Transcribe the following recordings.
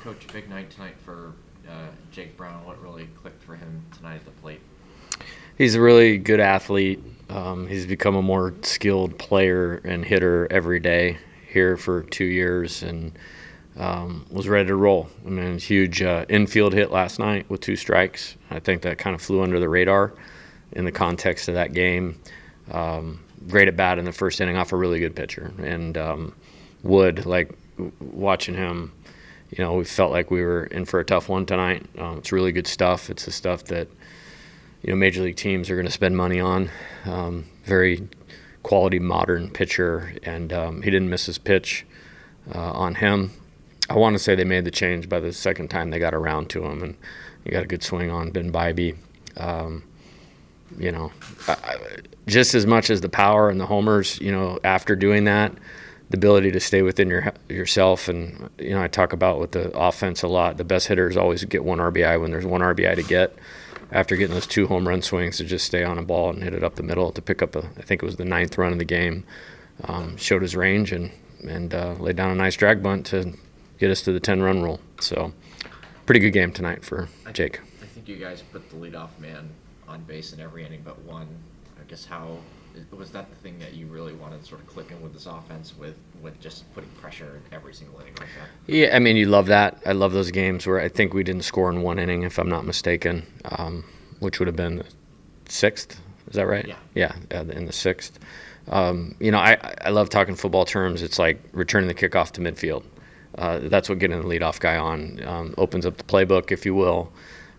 Coach, big night tonight for Jake Brown. What really clicked for him tonight at the plate? He's a really good athlete. He's become a more skilled player and hitter every day here for 2 years, and was ready to roll. I mean, huge infield hit last night with 2 strikes. I think that kind of flew under the radar in the context of that game. Great at bat in the first inning off a really good pitcher. And Wood, like watching him, we felt like we were in for a tough one tonight. It's really good stuff. It's the stuff that major league teams are going to spend money on. Very quality, modern pitcher, and he didn't miss his pitch on him. I want to say they made the change by the second time they got around to him, and he got a good swing on Ben Bybee. Just as much as the power and the homers, after doing that, the ability to stay within yourself. And, I talk about with the offense a lot, the best hitters always get 1 RBI when there's 1 RBI to get. After getting those 2 home run swings, to just stay on a ball and hit it up the middle to pick up I think it was the 9th run of the game, showed his range and laid down a nice drag bunt to get us to the 10-run rule. So pretty good game tonight for Jake. I think you guys put the leadoff man on base in every inning but one. I guess how was that the thing that you really wanted sort of clicking with this offense with just putting pressure in every single inning like that? Yeah, I mean, you love that. I love those games where I think we didn't score in 1 inning, if I'm not mistaken, which would have been the 6th. Is that right? Yeah. Yeah, in the 6th. I love talking football terms. It's like returning the kickoff to midfield. That's what getting the leadoff guy on opens up the playbook, if you will.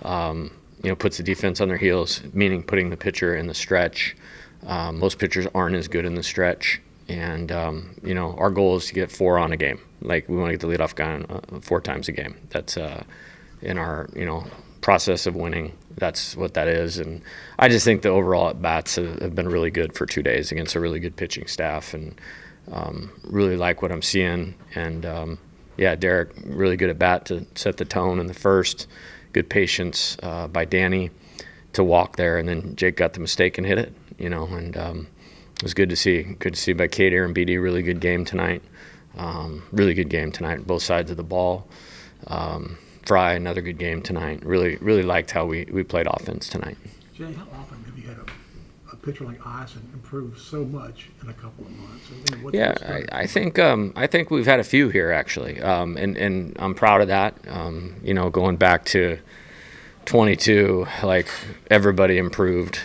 Puts the defense on their heels, meaning putting the pitcher in the stretch. Most pitchers aren't as good in the stretch. And, our goal is to get 4 on a game. Like, we want to get the leadoff guy on 4 times a game. That's in our, process of winning. That's what that is. And I just think the overall at-bats have been really good for 2 days against a really good pitching staff. And really like what I'm seeing. And, Derek, really good at bat to set the tone in the first. Good patience by Danny to walk there. And then Jake got the mistake and hit it, and it was good to see. Good to see by Cade and Anthony. Really good game tonight. Really good game tonight, both sides of the ball. Fry, another good game tonight. Really, really liked how we played offense tonight. Jay, how often have you had a pitcher like Eisen improve so much in a couple of months? I think we've had a few here actually, and I'm proud of that. Going back to 22, like everybody improved.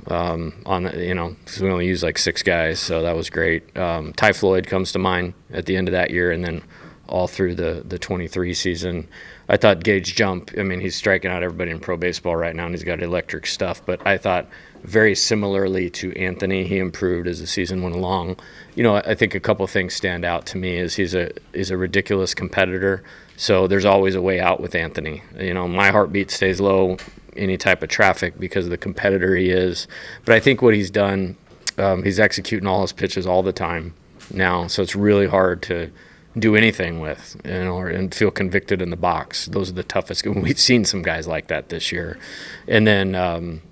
On the, because we only used like 6 guys, so that was great. Ty Floyd comes to mind at the end of that year, and then all through the 23 season. I thought Gage Jump, he's striking out everybody in pro baseball right now, and he's got electric stuff, but I thought very similarly to Anthony, he improved as the season went along. I think a couple things stand out to me is he's a ridiculous competitor, so there's always a way out with Anthony. My heartbeat stays low any type of traffic because of the competitor he is, but I think what he's done, he's executing all his pitches all the time now, so it's really hard to do anything with, and feel convicted in the box. Those are the toughest. We've seen some guys like that this year. And then,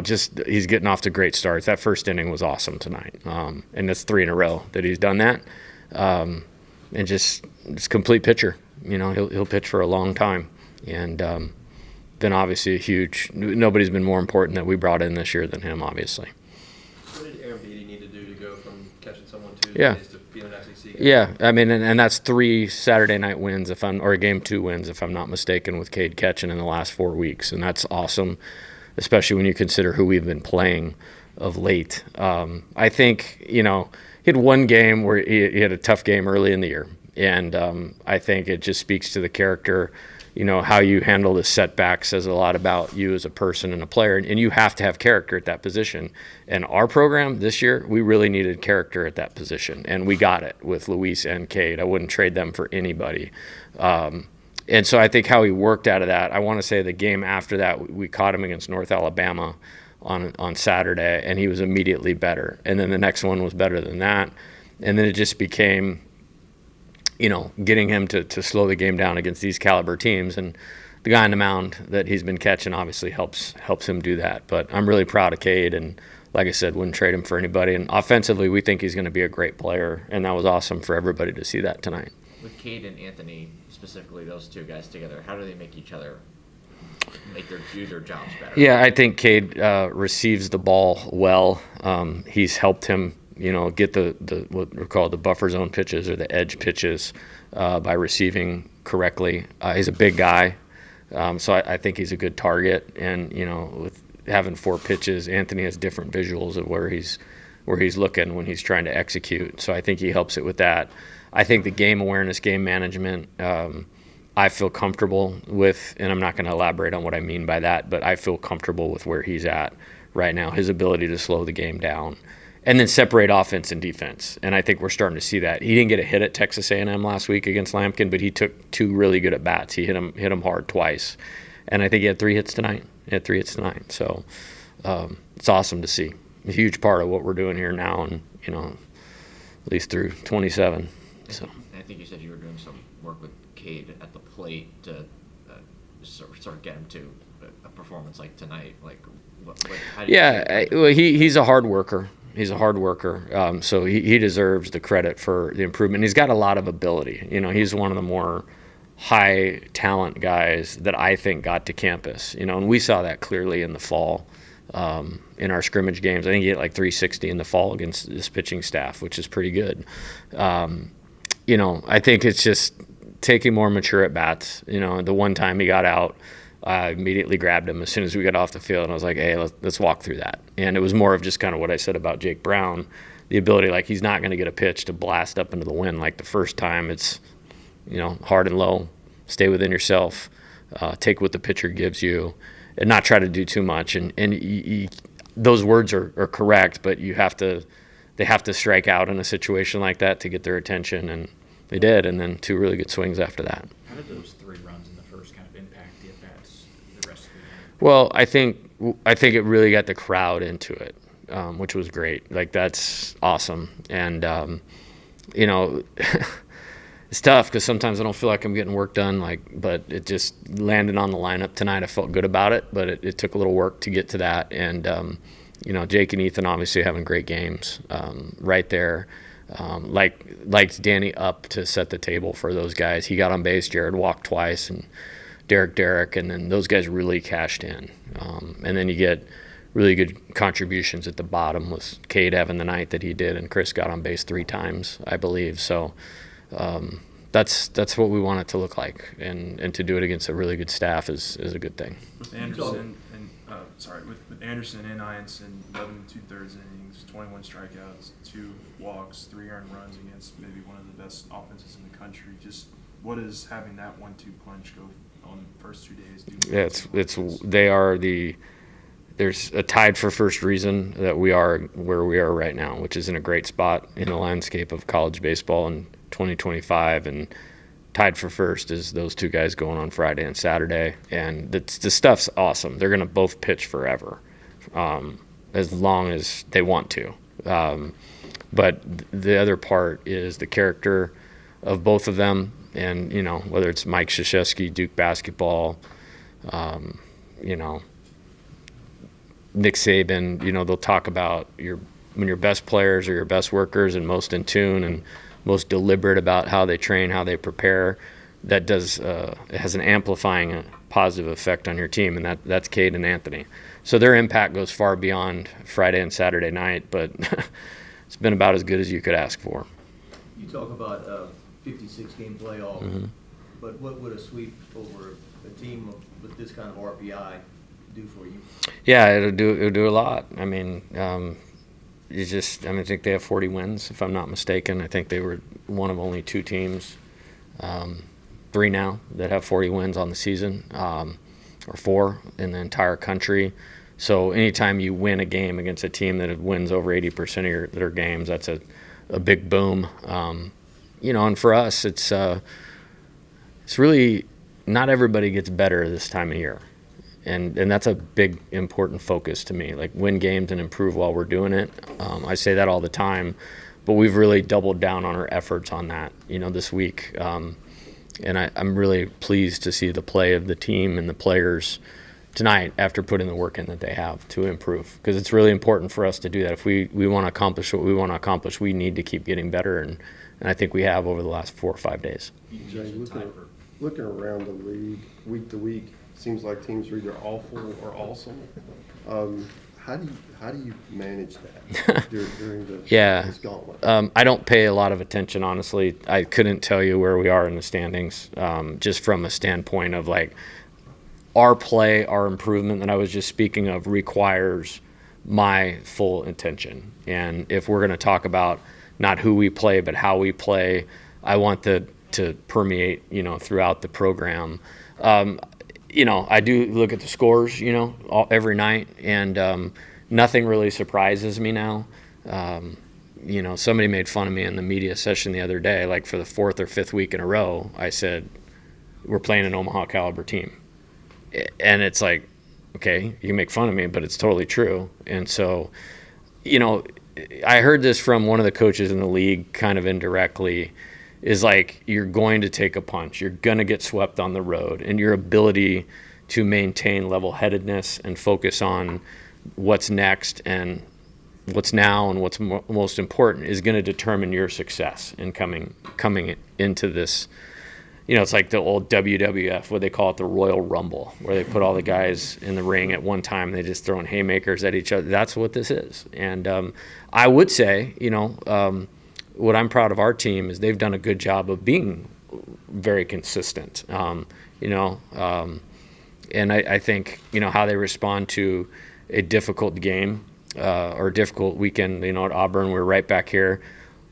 just he's getting off to great starts. That first inning was awesome tonight. And that's 3 in a row that he's done that. And just complete pitcher. He'll pitch for a long time. And then obviously a huge – nobody's been more important that we brought in this year than him, obviously. What did Aaron Beatty need to do to go from catching someone Tuesdays to being an SEC guy? Yeah, and that's 3 Saturday night wins or game 2 wins, if I'm not mistaken, with Cade catching in the last 4 weeks, and that's awesome, especially when you consider who we've been playing of late. I think he had 1 game where he had a tough game early in the year, and I think it just speaks to the character. How you handle the setback says a lot about you as a person and a player, and you have to have character at that position. And our program this year, we really needed character at that position, and we got it with Luis and Cade. I wouldn't trade them for anybody. And so I think how he worked out of that, I want to say the game after that, we caught him against North Alabama on Saturday, and he was immediately better. And then the next one was better than that. And then it just became getting him to slow the game down against these caliber teams. And the guy on the mound that he's been catching obviously helps him do that. But I'm really proud of Cade, and like I said, wouldn't trade him for anybody. And offensively, we think he's going to be a great player, and that was awesome for everybody to see that tonight. with Cade and Anthony, specifically those two guys together, how do they make each other do their jobs better? Yeah, I think Cade receives the ball well. He's helped him, get the what we call the buffer zone pitches or the edge pitches by receiving correctly. He's a big guy, so I think he's a good target. And with having 4 pitches, Anthony has different visuals of where he's looking when he's trying to execute. So I think he helps it with that. I think the game awareness, game management, I feel comfortable with, and I'm not going to elaborate on what I mean by that, but I feel comfortable with where he's at right now, his ability to slow the game down and then separate offense and defense. And I think we're starting to see that. He didn't get a hit at Texas A&M last week against Lampkin, but he took 2 really good at-bats. He hit him hard twice. And I think he had 3 hits tonight. So it's awesome to see. A huge part of what we're doing here now and, at least through 27. So I think you said you were doing some work with Cade at the plate to sort of get him to a performance like tonight. Like, how do you he's a hard worker. So he deserves the credit for the improvement. He's got a lot of ability. He's one of the more high talent guys that I think got to campus. And we saw that clearly in the fall in our scrimmage games. I think he hit like 360 in the fall against this pitching staff, which is pretty good. I think it's just taking more mature at bats. The one time he got out, I immediately grabbed him as soon as we got off the field, and I was like, hey, let's walk through that. And it was more of just kind of what I said about Jake Brown, the ability, like, he's not going to get a pitch to blast up into the wind like the first time. It's, hard and low, stay within yourself, take what the pitcher gives you, and not try to do too much. And those words are correct, but they have to strike out in a situation like that to get their attention, and they did, and then 2 really good swings after that. How did those 3 runs in the first kind of impact the at-bats the rest of the game? Well, I think it really got the crowd into it, which was great. Like, that's awesome. And, it's tough because sometimes I don't feel like I'm getting work done, but it just landed on the lineup tonight. I felt good about it, but it took a little work to get to that. And, Jake and Ethan obviously having great games right there. Liked Danny up to set the table for those guys. He got on base. Jared walked twice, and Derek, and then those guys really cashed in. And then you get really good contributions at the bottom with Cade having the night that he did, and Chris got on base 3 times, I believe. So that's what we want it to look like, and to do it against a really good staff is a good thing. With Anderson with Anderson and Ianson, 11 2/3 innings, 21 strikeouts, 2 walks, 3 earned runs against maybe one of the best offenses in the country. Just what is having that 1-2 punch go on the first 2 days? There's a tied for first reason that we are where we are right now, which is in a great spot in the landscape of college baseball in 2025, and tied for first is those 2 guys going on Friday and Saturday, and the stuff's awesome. They're going to both pitch forever, as long as they want to. But the other part is the character of both of them, and whether it's Mike Krzyzewski, Duke basketball, Nick Saban, they'll talk about when your best players are your best workers and most in tune and most deliberate about how they train, how they prepare. That it has an amplifying positive effect on your team, and that's Cade and Anthony. So their impact goes far beyond Friday and Saturday night, but it's been about as good as you could ask for. You talk about a 56-game playoff, but what would a sweep over a team with this kind of RPI do for you? Yeah, it'll do a lot. I mean, I think they have 40 wins, if I'm not mistaken. I think they were one of only 2 teams, 3 now, that have 40 wins on the season, or 4 in the entire country. So anytime you win a game against a team that wins over 80% of their games, that's a big boom. And for us, it's really not everybody gets better this time of year. And that's a big, important focus to me, like win games and improve while we're doing it. I say that all the time, but we've really doubled down on our efforts on that, this week. And I'm really pleased to see the play of the team and the players tonight after putting the work in that they have to improve, because it's really important for us to do that. If we want to accomplish what we want to accomplish, we need to keep getting better, and and I think we have over the last 4 or 5 days. You Jay, mentioned tie for looking around the league week to week, seems like teams are either awful or awesome. How do you manage that during the this gauntlet? I don't pay a lot of attention, honestly. I couldn't tell you where we are in the standings, just from a standpoint of like our play, our improvement that I was just speaking of requires my full attention. And if we're going to talk about not who we play, but how we play, I want to permeate, throughout the program. I do look at the scores, every night, and nothing really surprises me now. Somebody made fun of me in the media session the other day, like for the 4th or 5th week in a row, I said, we're playing an Omaha caliber team. And it's like, okay, you can make fun of me, but it's totally true. And so, I heard this from one of the coaches in the league kind of indirectly, is like, you're going to take a punch. You're going to get swept on the road. And your ability to maintain level-headedness and focus on what's next and what's now and what's most important is going to determine your success in coming into this. It's like the old WWF, what they call it, the Royal Rumble, where they put all the guys in the ring at one time and they just throwing haymakers at each other. That's what this is. And I would say, what I'm proud of our team is they've done a good job of being very consistent, and I think, how they respond to a difficult game or a difficult weekend, at Auburn, we're right back here,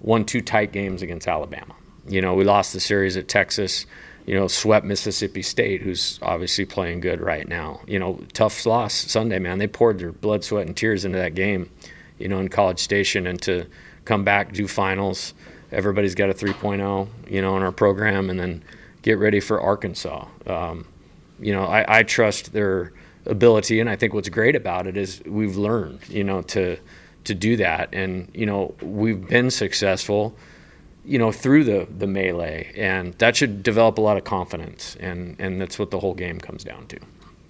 won 2 tight games against Alabama. We lost the series at Texas, swept Mississippi State, who's obviously playing good right now. Tough loss Sunday, man. They poured their blood, sweat, and tears into that game, in College Station, and to come back, do finals. Everybody's got a 3.0, in our program, and then get ready for Arkansas. I trust their ability, and I think what's great about it is we've learned, to do that. And, we've been successful, through the melee, and that should develop a lot of confidence, and that's what the whole game comes down to.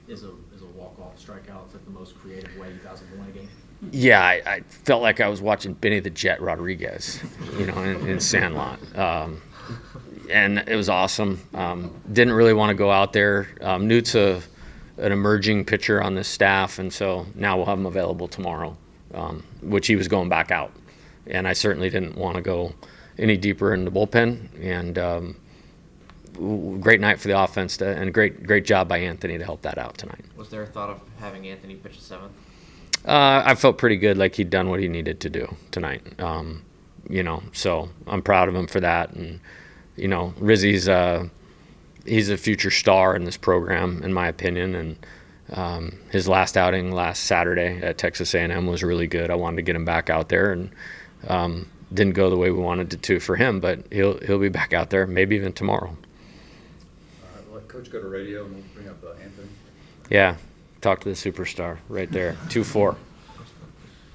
is a walk-off strikeout like the most creative way you guys have won a game? Yeah, I felt like I was watching Benny the Jet Rodriguez, in Sandlot. And it was awesome. Didn't really want to go out there. Newt's an emerging pitcher on this staff, and so now we'll have him available tomorrow, which he was going back out. And I certainly didn't want to go any deeper in the bullpen. And great night for the offense, and great job by Anthony to help that out tonight. Was there a thought of having Anthony pitch the 7th? I felt pretty good, like he'd done what he needed to do tonight. So I'm proud of him for that. And, Rizzy's he's a future star in this program, in my opinion. And his last outing last Saturday at Texas A&M was really good. I wanted to get him back out there, and didn't go the way we wanted it to for him, but he'll be back out there, maybe even tomorrow. All right, let Coach go to radio, and we'll bring up Anthony. Yeah, talk to the superstar right there, 2-4.